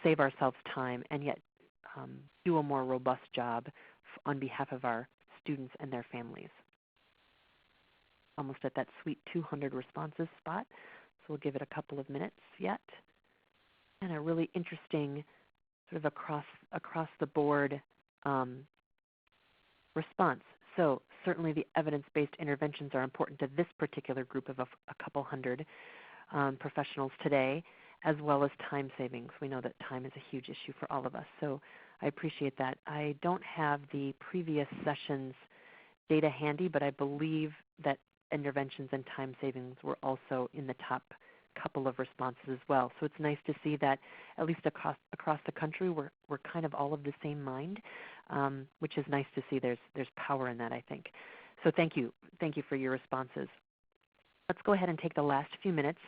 save ourselves time and yet do a more robust job on behalf of our students and their families? Almost at that sweet 200 responses spot, so we'll give it a couple of minutes yet. And a really interesting sort of across the board response. So certainly the evidence-based interventions are important to this particular group of a couple hundred professionals today, as well as time savings. We know that time is a huge issue for all of us, so I appreciate that. I don't have the previous sessions data handy, but I believe that interventions and time savings were also in the top couple of responses as well. So it's nice to see that at least across the country we're kind of all of the same mind, which is nice to see. There's power in that, I think. So thank you for your responses. Let's go ahead and take the last few minutes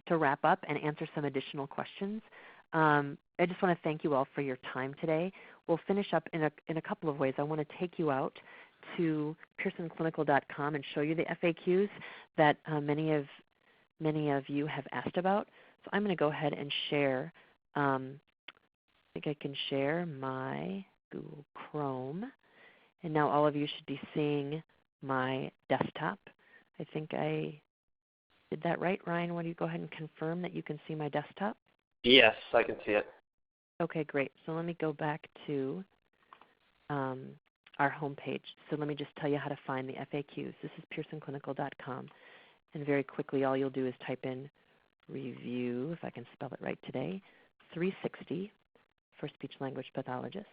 to wrap up and answer some additional questions. I just want to thank you all for your time today. We'll finish up in a couple of ways. I want to take you out to pearsonclinical.com and show you the FAQs that many of you have asked about. So I'm going to go ahead and share. I think I can share my Google Chrome. And now all of you should be seeing my desktop. I think I did that right. Ryan, why don't you go ahead and confirm that you can see my desktop? Yes, I can see it. Okay, great. So let me go back to our homepage. So let me just tell you how to find the FAQs. This is pearsonclinical.com. And very quickly, all you'll do is type in review, if I can spell it right today, 360 for speech-language pathologists.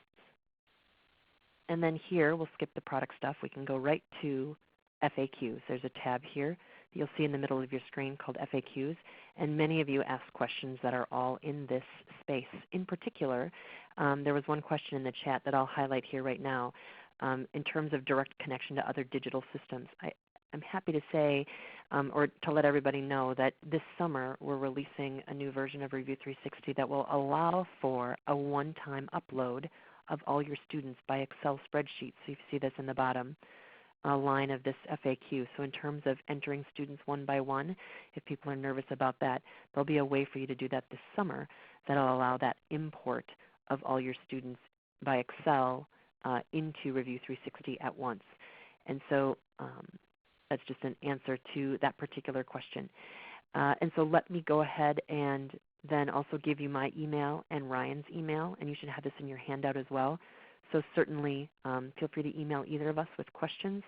And then here, we'll skip the product stuff. We can go right to FAQs. There's a tab here that you'll see in the middle of your screen called FAQs. And many of you asked questions that are all in this space. In particular, there was one question in the chat that I'll highlight here right now in terms of direct connection to other digital systems. I'm happy to say or to let everybody know that this summer we're releasing a new version of Review360 that will allow for a one-time upload of all your students by Excel spreadsheets. So you see this in the bottom line of this FAQ. So in terms of entering students one by one, if people are nervous about that, there'll be a way for you to do that this summer that will allow that import of all your students by Excel into Review360 at once. And so that's just an answer to that particular question. And so let me go ahead and then also give you my email and Ryan's email, and you should have this in your handout as well. So certainly feel free to email either of us with questions.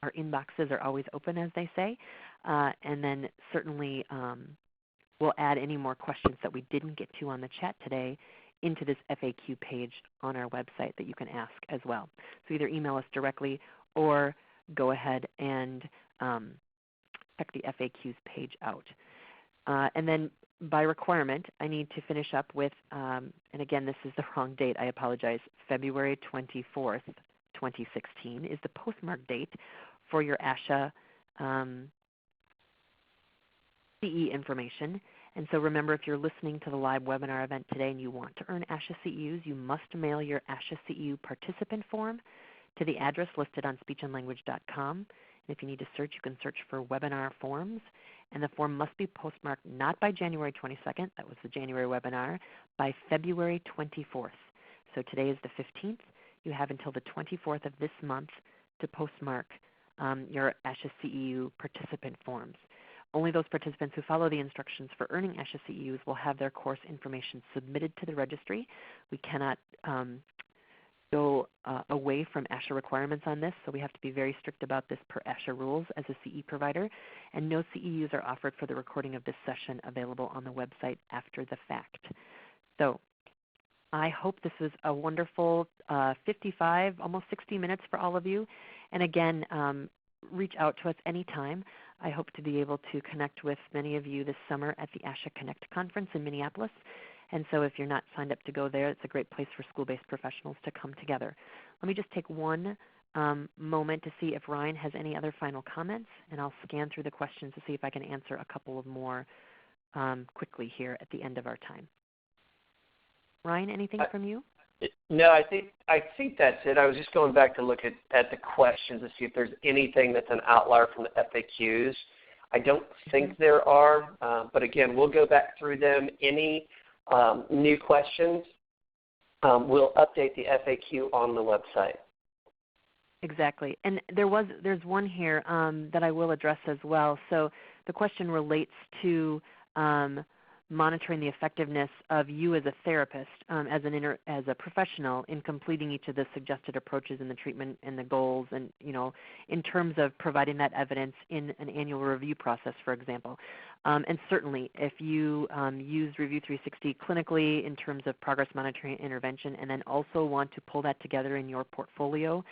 Our inboxes are always open, as they say. And then certainly we'll add any more questions that we didn't get to on the chat today into this FAQ page on our website that you can ask as well. So either email us directly or go ahead and check the FAQs page out. And then by requirement, I need to finish up with, and again, this is the wrong date, I apologize, February 24th, 2016 is the postmark date for your ASHA CE information. And so remember, if you're listening to the live webinar event today and you want to earn ASHA CEUs, you must mail your ASHA CEU participant form to the address listed on speechandlanguage.com. And if you need to search, you can search for webinar forms. And the form must be postmarked not by January 22nd, that was the January webinar, by February 24th. So today is the 15th. you have until the 24th of this month to postmark your ASHA CEU participant forms. Only those participants who follow the instructions for earning ASHA CEUs will have their course information submitted to the registry. We cannot go away from ASHA requirements on this, so we have to be very strict about this per ASHA rules as a CE provider, and no CEUs are offered for the recording of this session available on the website after the fact. So I hope this was a wonderful 55, almost 60 minutes for all of you. And again, reach out to us anytime. I hope to be able to connect with many of you this summer at the ASHA Connect conference in Minneapolis. And so if you're not signed up to go there, it's a great place for school-based professionals to come together. Let me just take one moment to see if Ryan has any other final comments, and I'll scan through the questions to see if I can answer a couple of more quickly here at the end of our time. Ryan, anything from you? No, I think that's it. I was just going back to look at the questions to see if there's anything that's an outlier from the FAQs. I don't think there are, but again, we'll go back through them. Any new questions, we'll update the FAQ on the website. Exactly. And there's one here that I will address as well. So the question relates to monitoring the effectiveness of you as a therapist, as a professional in completing each of the suggested approaches in the treatment and the goals, and in terms of providing that evidence in an annual review process, for example. And certainly, if you use Review360 clinically in terms of progress monitoring and intervention, and then also want to pull that together in your portfolio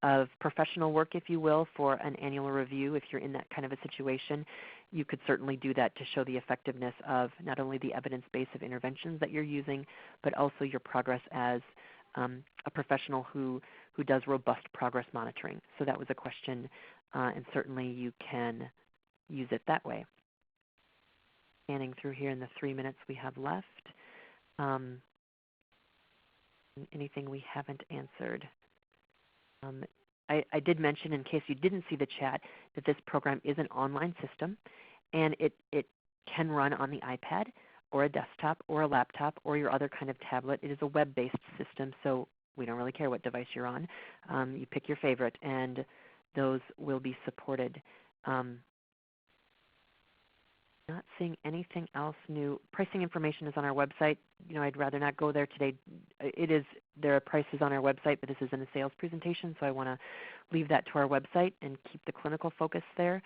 of professional work, if you will, for an annual review, if you're in that kind of a situation, you could certainly do that to show the effectiveness of not only the evidence base of interventions that you're using, but also your progress as a professional who does robust progress monitoring. So that was a question, and certainly you can use it that way. Scanning through here in the 3 minutes we have left. Anything we haven't answered? I did mention, in case you didn't see the chat, that this program is an online system, and it can run on the iPad or a desktop or a laptop or your other kind of tablet. It is a web-based system, so we don't really care what device you're on. You pick your favorite, and those will be supported. Not seeing anything else new. Pricing information is on our website. I'd rather not go there today. There are prices on our website, but this isn't a sales presentation, so I want to leave that to our website and keep the clinical focus there.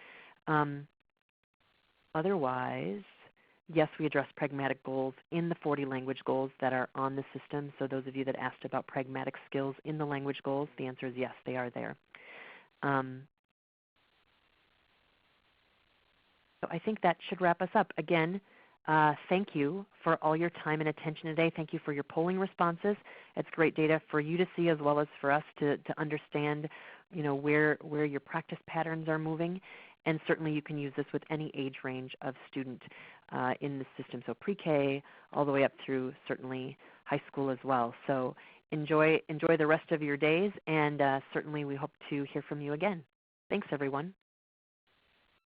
Otherwise, yes, we address pragmatic goals in the 40 language goals that are on the system. So those of you that asked about pragmatic skills in the language goals, the answer is yes, they are there. So I think that should wrap us up. Again, thank you for all your time and attention today. Thank you for your polling responses. It's great data for you to see as well as for us to understand where your practice patterns are moving. And certainly you can use this with any age range of student in the system, so pre-K all the way up through certainly high school as well. So enjoy the rest of your days, and certainly we hope to hear from you again. Thanks, everyone.